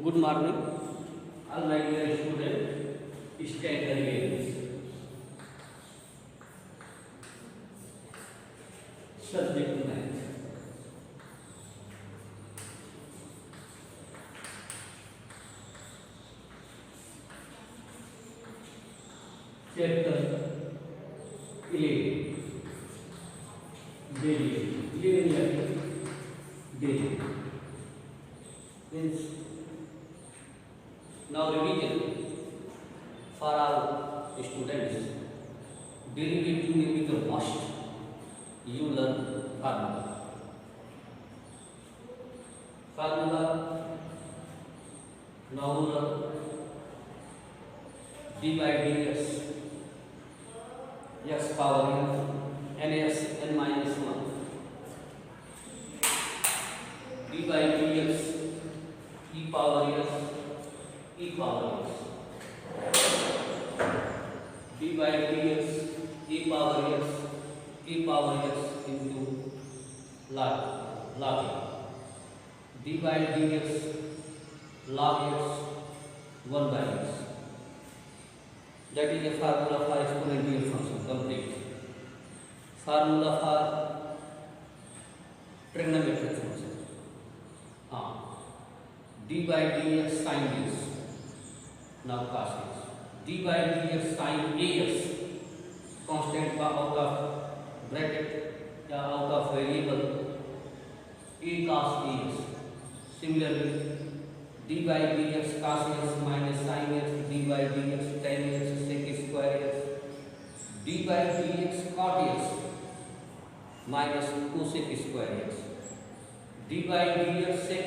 Good morning, all my dear students, standard games. Subject math. Chapter 11. Daily. 11 daily. Means now revision for our students. Derivative may be the must. You learn formula. Formula now learn d by dx x power n ns n minus 1 d by dx e power s e power s d by dx e power s into log d by dx log x 1 by x. That is a formula for exponential function complete. Formula for trigonometric function. D by dx sin x. Now cos x. D by dx sin as. Constant का out of bracket या out of variable a cos as. Similarly, d by dx cos x minus sin x, d by dx tan x sec square x, d by dx cot x minus cosec square x, d by dx sec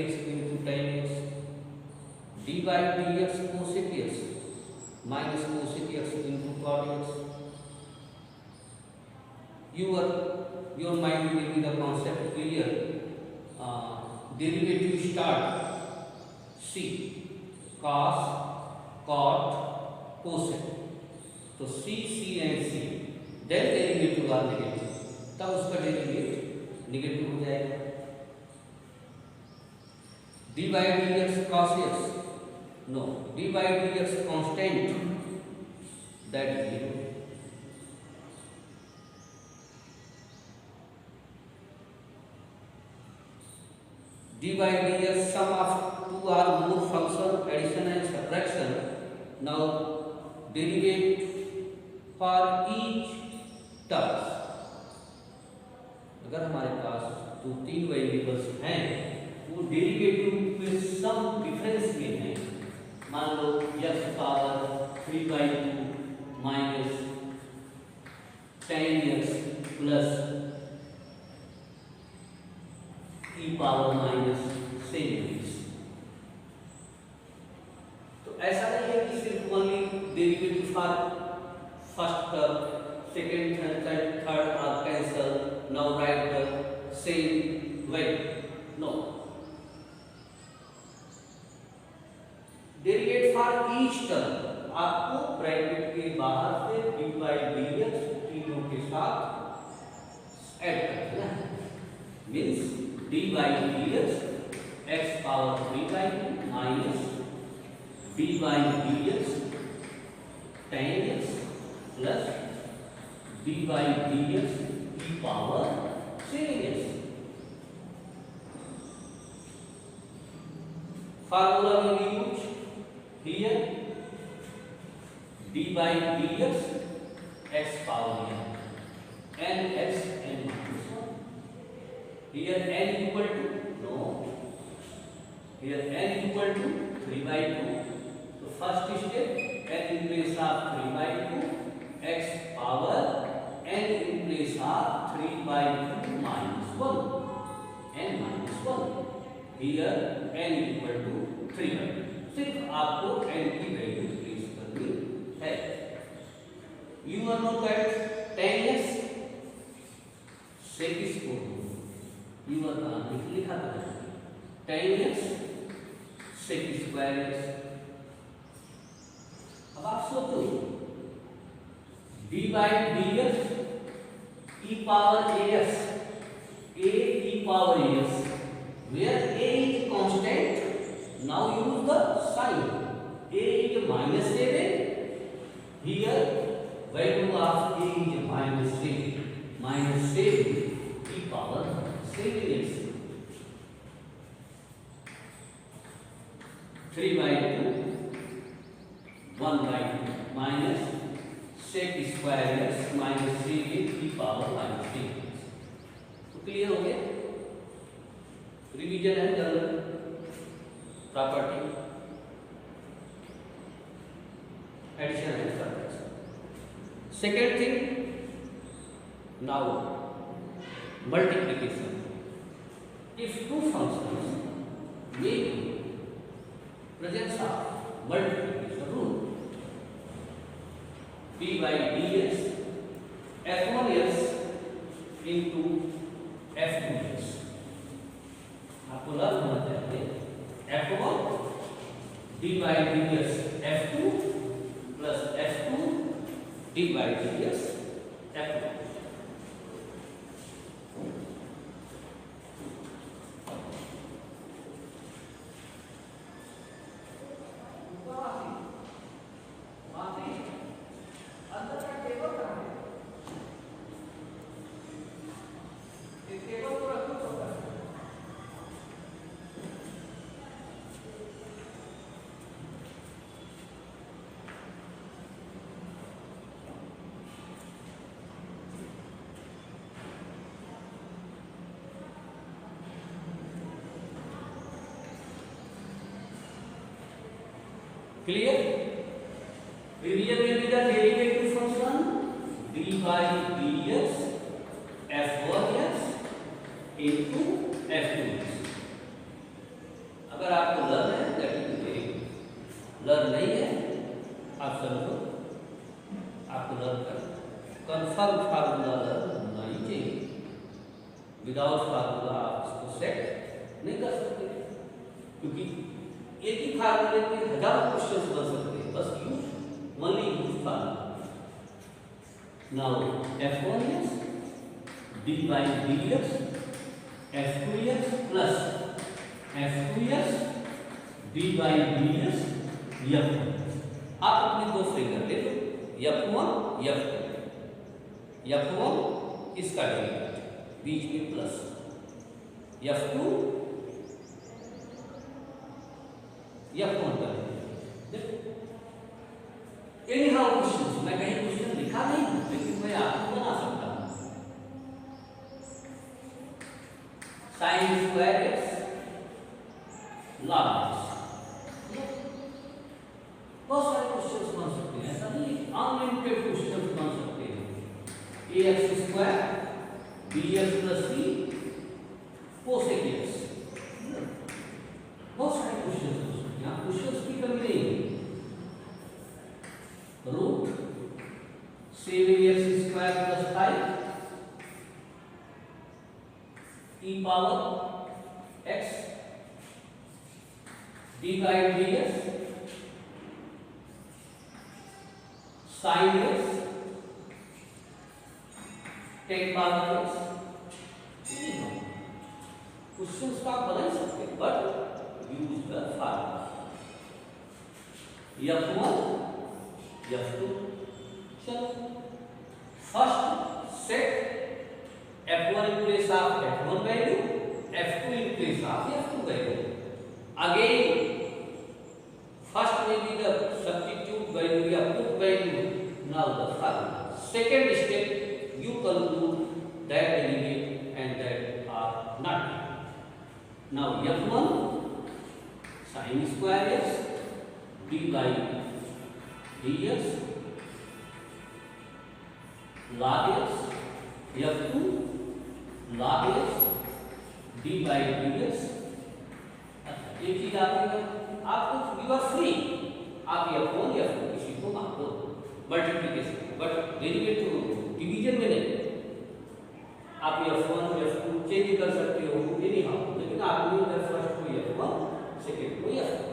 x into tan x, d by dx cosec x minus cosec x into cot x. Your mind will be the concept clear. Derivative start c cos cot cosec. तो c and c then derivative are negative, तब उसका derivative negative हो जाएगा. d by dx cos x, no, d by dx constant, that is 0. d by dx sum of two or more function addition and subtraction. Now derivate for each terms. अगर हमारे पास दो तीन variables हैं वो derivative में some difference में है. मान लो x power 3/2 minus tan x plus e power minus sin x. तो ऐसा नहीं है कि सिर्फ only derivative for first term, second third are cancel. Now write the same way. No, derivate for each term आपको ब्रैकेट के बाहर से d by dx तीनों के साथ ऐड करना है. Means d by dx x power 3/2 minus d by dx tan x plus d by dx e power sin x. Formula will be used here. d by dx x power n x n minus 1. Here n equal to, no, here n equal to 3/2. So first step, n in place of 3/2, x power n in place of 3/2 minus 1, n minus 1. Here n equal to 3/2. सिर्फ आपको n की value place करनी है. You are not that tan x sec square. You are लिखा था tan x sec square x. अब आप सोचो d by dx e power as, a e power as, where a is constant sec is 3/2 1/2 minus sec square x minus 3 power -3। तो clear हो गया? Revision है general property, addition है subtraction. Second thing, now multiplication. If two functions may be presence of multiplication rule, p by ds f1s into f2s, आपको learn होना चाहिए f1 d by ds f2 plus f2 d by ds f1। Clear? Revision will be the derivative function d by dx f1s into f2s। अगर आपको learn है that is very good, learn नहीं है आप समझो आपको लर्न करना, confirm formula learn होना ही चाहिए। विदाउट फार्मूला आप इसको सेट नहीं कर सकते, क्योंकि एक ही फार्मूले के हजारों क्वेश्चंस बन सकते हैं, बस use only use formula. Now f1s d by dx f2s plus f2s d by dx f1। आप अपने दो फिगर ले लो, f1 f2, f1 इसका डेरिवेटिव बीच में प्लस, f2 f1 का देखो। एनी हाउ क्वेश्चन, मैं कहीं क्वेश्चन लिखा नहीं हूं, लेकिन मैं आपको बना सकता हूं। Sine square x log x, बहुत सारे क्वेश्चंस बन सकते हैं, ऐसा नहीं अनलिमिटेड क्वेश्चंस बन सकते हैं। ax square bx plus c cosec x, बहुत सारे क्वेश्चंस यहाँ क्वेश्चंस की कमी नहीं है। Root 7x square plus 5 e power x d by dx sin x ten power x। Questions का बना ही सकते हैं, but use the formula f1 f2। चलो first set f1 in place of f1 value, f2 in place of f2 value। Again first may be the substitute value या put value, now the formula। Second step you conclude that delegate and that are not। Now f1 sin square x d by dx log x f2 log x d by dx। एक चीज आपको you are free, आप f1 f2 किसी को मान दो multiplication, but derivative division में नहीं। आप f1 f2 चेंज कर सकते हो एनी हाउ, लेकिन आपने फर्स्ट को f1 सेकंड को f2।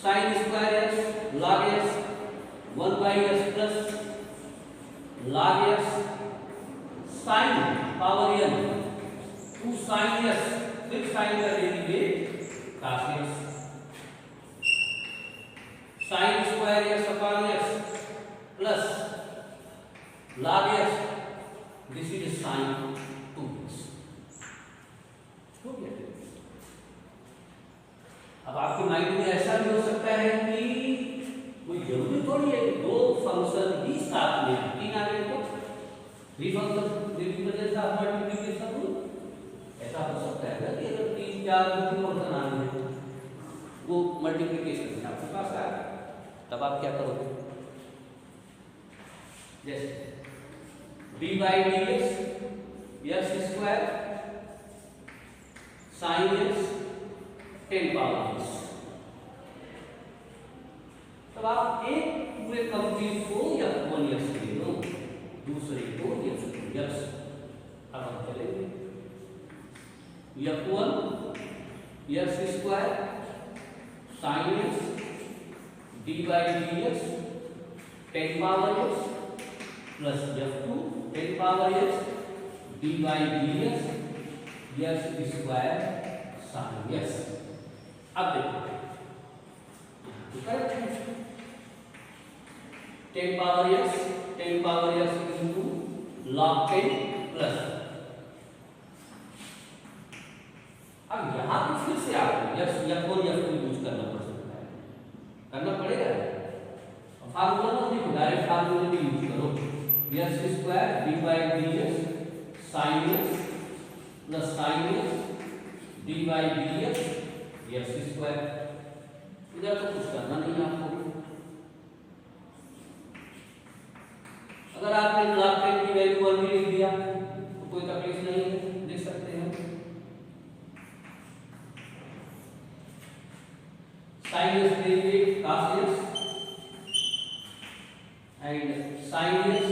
sin square x log x 1/s plus log x sin power n 2 sin s, फिर sin का derivative cos x sin square x upon x plus log x this is sine 2x। हो गया। अब आपके mind में ऐसा भी हो सकता है कि कोई जरूरी थोड़ी है कि दो फंक्शन ही साथ में तीन आ गए तो three function represent of multiplication rule. ऐसा हो सकता है ना कि अगर 3 4 फंक्शन आ गए वो मल्टीप्लिकेशन में आपके पास आ गया, तब आप क्या करोगे? जैसे D by D x x square sine x 10 power x. तब आप एक पूरे कंप्लीट को f1 x ले लो, दूसरे को f2 x। अब हम चलेंगे f1 x square sine x D by D x 10 power x plus f2 10 power x D by D x square sine x. अब देखो करेक्ट है 10 power x into log 10 plus. अब यहां पे फिर से आपको x f1 f2 यूज करना पड़ सकता है, करना पड़ेगा। फार्मूला मत लिखो, डायरेक्ट फार्मूला भी यूज करो। x square D by D x sine x plus sine x D by D x square. इधर तो कुछ करना नहीं है आपको। अगर आपने log 10 की वैल्यू 1 भी लिख दिया तो कोई तकलीफ नहीं है, लिख सकते हैं। साइन एक्स देंगे cos x and sine x